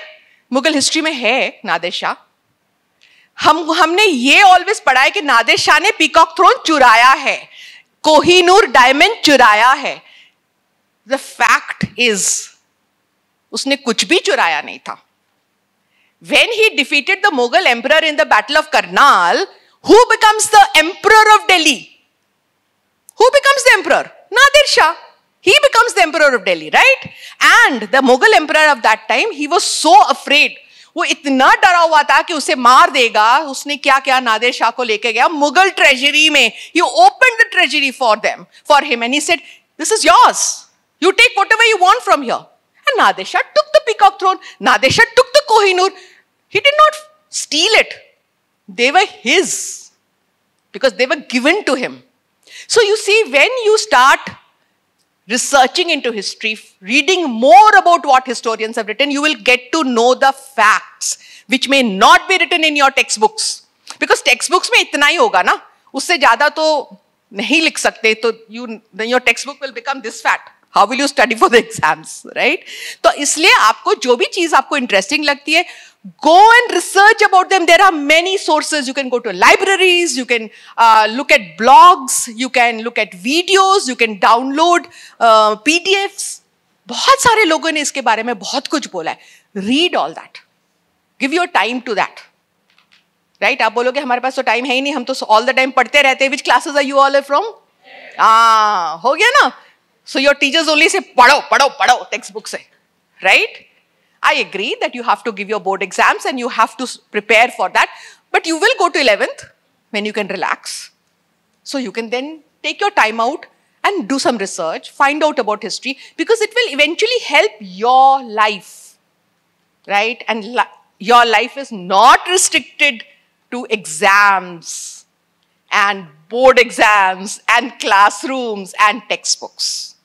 Mughal history में है नादिर शाह. हमने ये ऑलवेज पढ़ा है कि नादिर शाह ने पीकॉक थ्रोन चुराया है, कोहिनूर डायमंड चुराया है. द फैक्ट इज उसने कुछ भी चुराया नहीं था. When he defeated the Mughal emperor in the Battle of Karnal, who becomes the emperor of Delhi? Who becomes the emperor? Nadir Shah. He becomes the emperor of Delhi, right? And the Mughal emperor of that time, he was so afraid. वो इतना डरा हुआ था कि उसे मार देगा. उसने क्या क्या नादिर शाह को लेके गया मुगल ट्रेजरी में. He opened the treasury for him, and he said, "This is yours. You take whatever you want from here." And Nadir Shah took the peacock throne. Nadir Shah took the Kohinoor. He did not steal it. They were his because they were given to him. So you see, when you start researching into history, reading more about what historians have written, you will get to know the facts which may not be written in your textbooks. Because textbooks में इतना ही होगा ना, उससे ज़्यादा तो नहीं लिख सकते. तो then your textbook will become this fat. How will you study for the exams, right? तो इसलिए आपको जो भी चीज़ आपको interesting लगती है, go and research about them. There are many sources. You can go to libraries, you can look at blogs, you can look at videos, you can download PDFs. बहुत सारे लोगों ने इसके बारे में बहुत कुछ बोला है. Read all that. Give your time to that. Right? आप बोलोगे हमारे पास तो टाइम है ही नहीं, हम तो all the time पढ़ते रहते हैं. Which classes are you all from? हो गया ना? So your teachers only say पढ़ो textbook से, right? I agree that you have to give your board exams and you have to prepare for that, but you will go to 11th when you can relax. So you can then take your time out and do some research, find out about history, because it will eventually help your life, right? And your life is not restricted to exams and board exams and classrooms and textbooks.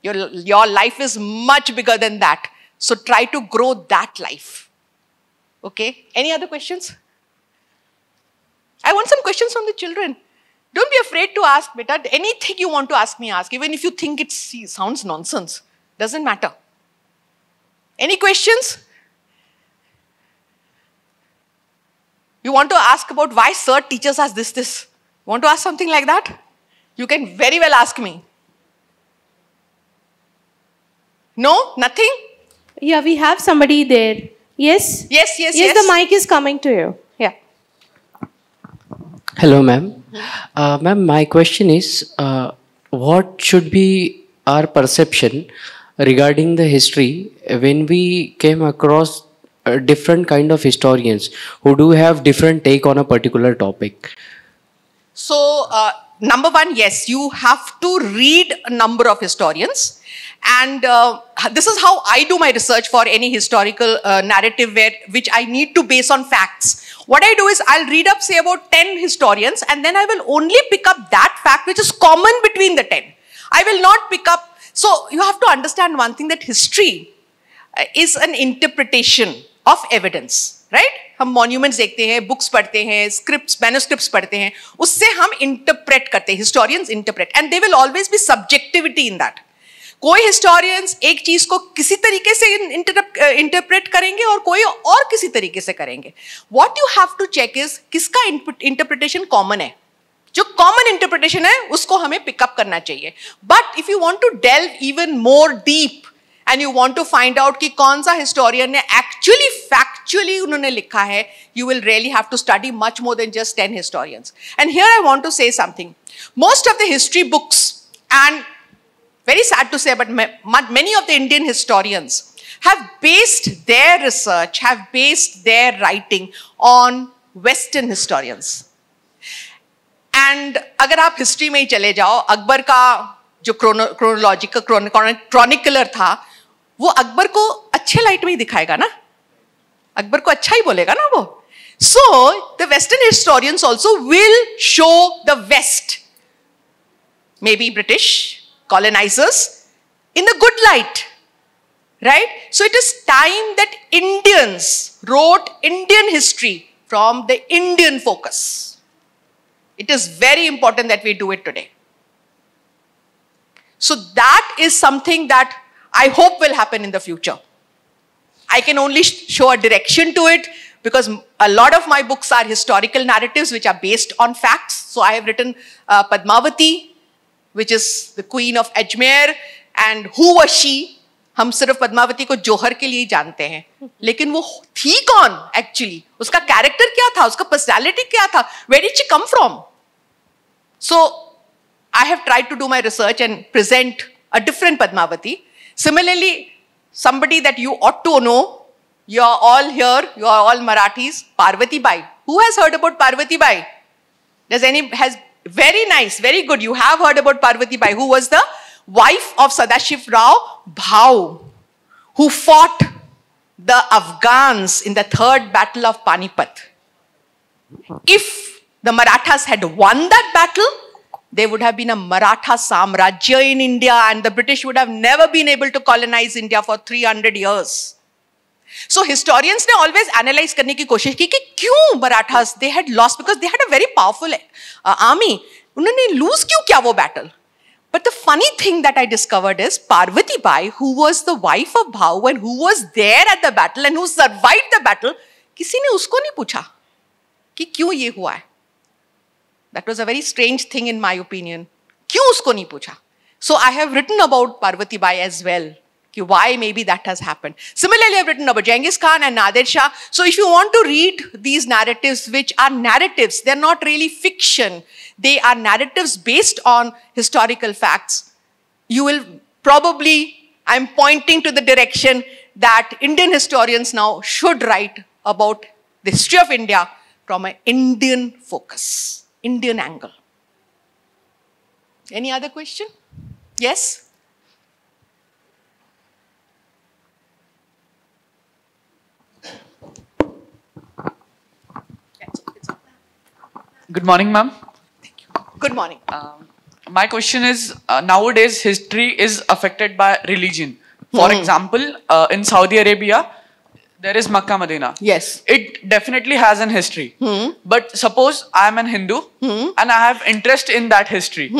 Your life is much bigger than that. So try to grow that life. Okay? Any other questions? I want some questions from the children. Don't be afraid to ask, beta. Anything you want to ask me, ask. Even if you think it sounds nonsense. Doesn't matter. Any questions? You want to ask about why sir teaches us this? Want to ask something like that? You can very well ask me. No? Nothing? Yeah, we have somebody there. Yes? Yes. The mic is coming to you. Yeah. Hello, ma'am. Ma'am, my question is, what should be our perception regarding the history when we came across different kind of historians who do have different take on a particular topic? So, number one, yes, you have to read a number of historians. And this is how I do my research for any historical narrative which I need to base on facts. What I do is I'll read up, say, about 10 historians, and then I will only pick up that fact which is common between the 10. I will not pick up. So you have to understand one thing, that history is an interpretation of evidence, right? हम monuments देखते हैं, books पढ़ते हैं, scripts, manuscripts पढ़ते हैं, उससे हम interpret करते हैं, historians interpret, and there will always be subjectivity in that. कोई historians एक चीज को किसी तरीके से interpret करेंगे और कोई और किसी तरीके से करेंगे. What you have to check is किसका interpretation common है. जो common interpretation है उसको हमें pick up करना चाहिए. But if you want to delve even more deep and you want to find out कि कौन सा historian ने actually factually उन्होंने लिखा है, you will really have to study much more than just 10 historians. And here I want to say something. Most of the history books, and very sad to say, but many of the Indian historians have based their research, have based their writing on Western historians. And अगर आप history में ही चले जाओ, अकबर का जो chronicler था, वो अकबर को अच्छे लाइट में ही दिखाएगा ना, अकबर को अच्छा ही बोलेगा ना वो. So the Western historians also will show the West, maybe British colonizers, in the good light, right? So it is time that Indians wrote Indian history from the Indian focus. It is very important that we do it today. So that is something that I hope will happen in the future. I can only show a direction to it because a lot of my books are historical narratives which are based on facts. So I have written Padmavati, which is the queen of Ajmer, and who was she? हम सिर्फ पद्मावती को जौहर के लिए जानते हैं, लेकिन वो थी कौन actually? उसका character क्या था? उसका personality क्या था? Where did she come from? So I have tried to do my research and present a different Padmavati. Similarly, somebody that you ought to know, you are all here, you are all Marathis, Parvati Bai. Who has heard about Parvati Bai? Very nice, very good. You have heard about Parvati Bai, who was the wife of Sadashiv Rao Bhau, who fought the Afghans in the third battle of Panipat. If the Marathas had won that battle, there would have been a Maratha Samrajya in India, and the British would have never been able to colonize India for 300 years. So historians ने always analyze करने की कोशिश की कि क्यों Marathas they had lost, because they had a very powerful army. उन्होंने lose क्यों किया वो battle? But the funny thing that I discovered is Parvati Bai, who was the wife of Bhau and who was there at the battle and who survived the battle, किसी ने उसको नहीं पूछा कि क्यों ये हुआ है. That was a very strange thing in my opinion. क्यों उसको नहीं पूछा? So I have written about Parvati Bai as well. Why maybe that has happened. Similarly, I've written about Genghis Khan and Nadir Shah. So if you want to read these narratives, which are narratives, they're not really fiction. They are narratives based on historical facts. You will probably, I'm pointing to the direction that Indian historians now should write about the history of India from an Indian focus, Indian angle. Any other question? Yes? Good morning, ma'am. Good morning. My question is, nowadays history is affected by religion. For example, in Saudi Arabia, there is Makkah Medina. Yes. It definitely has an history. But suppose I am an Hindu and I have interest in that history.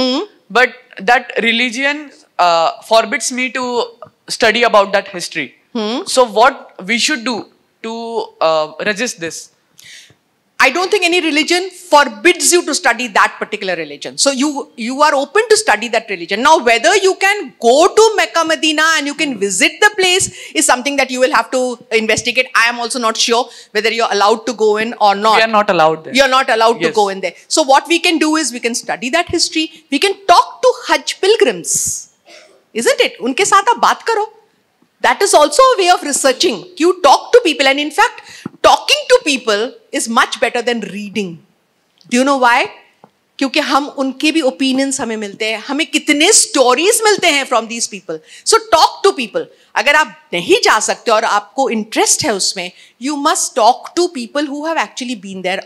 But that religion forbids me to study about that history. So what we should do to resist this? I don't think any religion forbids you to study that particular religion. So you are open to study that religion. Now, whether you can go to Mecca, Medina and you can visit the place is something that you will have to investigate. I am also not sure whether you're allowed to go in or not. We are not allowed there. You're not allowed to go in there. So what we can do is we can study that history. We can talk to Hajj pilgrims. Isn't it? Unke saath aap baat karo. That is also a way of researching. You talk to people, and in fact, talking to people is much better than reading. Do you know why? क्योंकि हम उनके भी opinions हमें मिलते हैं, हमें कितने stories मिलते हैं from these people. So talk to people. अगर आप नहीं जा सकते और आपको interest है उसमें, you must talk to people who have actually been there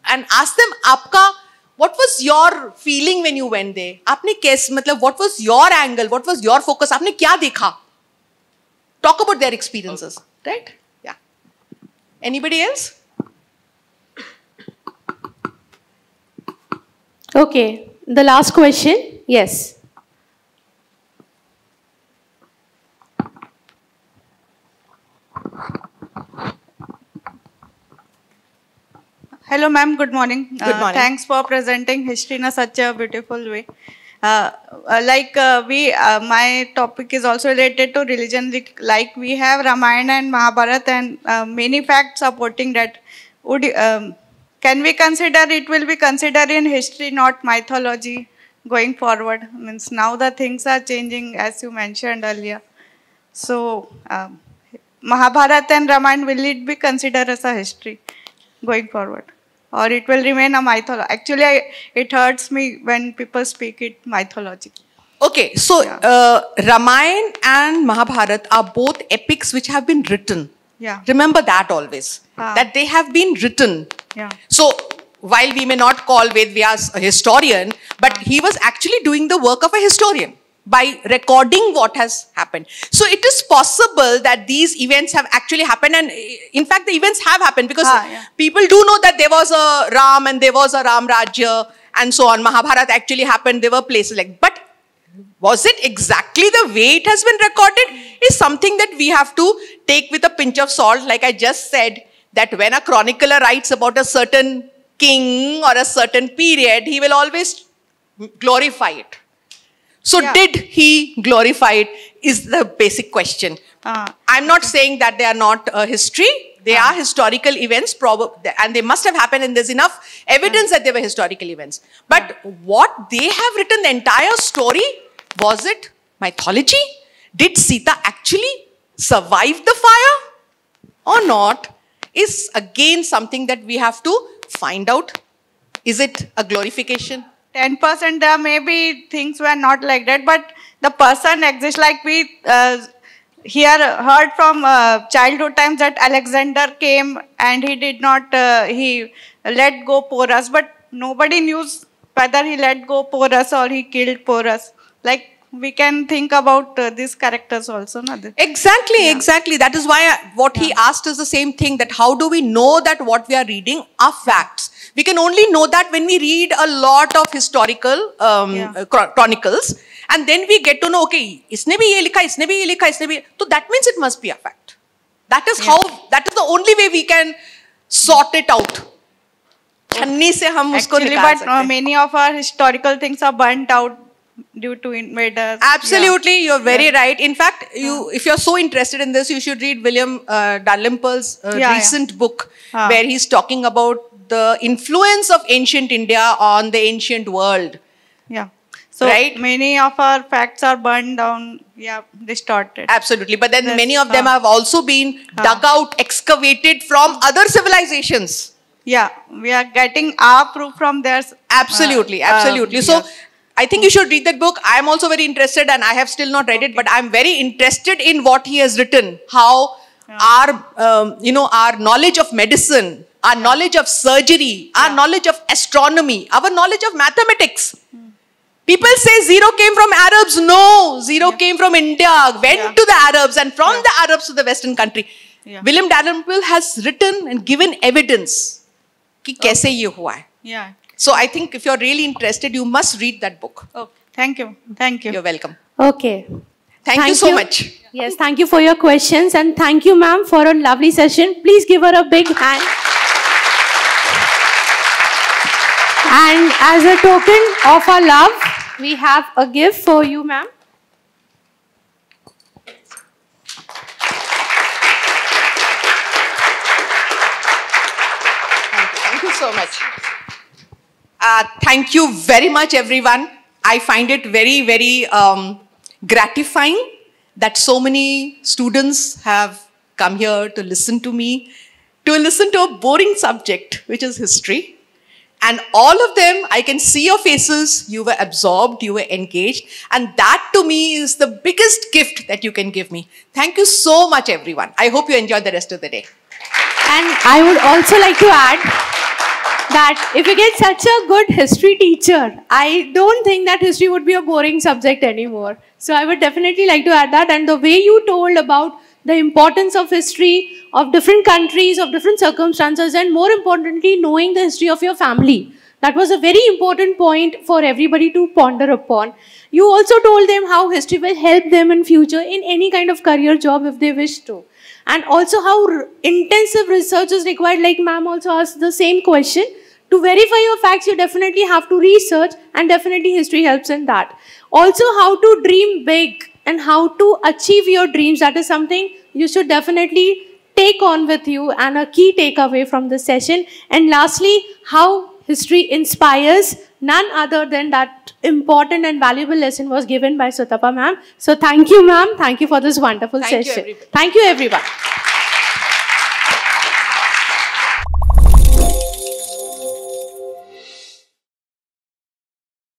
and ask them आपका what was your feeling when you went there? आपने कैसे मतलब what was your angle? What was your focus? आपने क्या देखा? Talk about their experiences, right? Yeah. Anybody else? Okay, the last question. Yes. Hello, ma'am. Good morning. Good morning. Thanks for presenting history in such a beautiful way. My topic is also related to religion. Like we have Ramayana and Mahabharata and many facts supporting that. Can we consider it will be considered in history, not mythology, going forward? Means now the things are changing, as you mentioned earlier. So Mahabharata and Ramayana, will it be considered as a history going forward? Or it will remain a mythology? Actually, it hurts me when people speak it mythology. Okay, so Ramayana and Mahabharata are both epics which have been written. Yeah. Remember that always. That they have been written. Yeah. So, while we may not call Ved Vyas a historian, but he was actually doing the work of a historian by recording what has happened. So, it is possible that these events have actually happened, and in fact, the events have happened because people do know that there was a Ram and there was a Ram Rajya and so on. Mahabharata actually happened, there were places like, but was it exactly the way it has been recorded is something that we have to take with a pinch of salt. Like I just said, that when a chronicler writes about a certain king or a certain period, he will always glorify it. So did he glorify it is the basic question. I'm not saying that they are not history. They are historical events, and they must have happened, and there's enough evidence that they were historical events. But what they have written, the entire story, was it mythology? Did Sita actually survive the fire or not? Is again something that we have to find out. Is it a glorification? 10% there maybe things were not like that, but the person exists. Like we heard from childhood times that Alexander came and he did not, he let go Porus, but nobody knew whether he let go Porus or he killed Porus. Like we can think about these characters also. Exactly, exactly. That is why what he asked is the same thing, that how do we know that what we are reading are facts? We can only know that when we read a lot of historical chronicles, and then we get to know, okay, isne bhi ye likha, isne bhi ye likha, isne bhi. So that means it must be a fact. That is how, that is the only way we can sort it out. Actually, but many of our historical things are burnt out due to invaders. Absolutely, you're very right. In fact, if you're so interested in this, you should read William Dalrymple's recent book where he's talking about the influence of ancient India on the ancient world. Yeah. So many of our facts are burned down, distorted. Absolutely. But then many of them have also been dug out, excavated from other civilizations. Yeah, we are getting our proof from theirs. Absolutely, absolutely. So I think you should read that book. I am also very interested, and I have still not read it, but I am very interested in what he has written. How our, our knowledge of medicine, our knowledge of surgery, our knowledge of astronomy, our knowledge of mathematics. People say zero came from Arabs. No, zero came from India, went to the Arabs, and from the Arabs to the Western country. William Dalrymple has written and given evidence कि कैसे ये हुआ है. Yeah. So I think if you're really interested, you must read that book. Okay. Thank you. Thank you. You're welcome. Okay. Thank you so much. Yes, thank you for your questions and thank you, ma'am, for a lovely session. Please give her a big hand. And as a token of our love, we have a gift for you, ma'am. Thank you so much. Thank you very much, everyone. I find it very, very gratifying that so many students have come here to listen to me, to listen to a boring subject, which is history. And all of them, I can see your faces, you were absorbed, you were engaged. And that to me is the biggest gift that you can give me. Thank you so much, everyone. I hope you enjoy the rest of the day. And I would also like to add that if you get such a good history teacher, I don't think that history would be a boring subject anymore. So I would definitely like to add that. And the way you told about the importance of history, of different countries, of different circumstances, and more importantly, knowing the history of your family. That was a very important point for everybody to ponder upon. You also told them how history will help them in future in any kind of career job if they wish to. And also how intensive research is required, like ma'am also asked the same question. To verify your facts, you definitely have to research, and definitely history helps in that. Also, how to dream big and how to achieve your dreams. That is something you should definitely take on with you and a key takeaway from this session. And lastly, how history inspires. None other than that important and valuable lesson was given by Sutapa ma'am. So thank you, ma'am. Thank you for this wonderful session. Everybody. Thank you, everyone.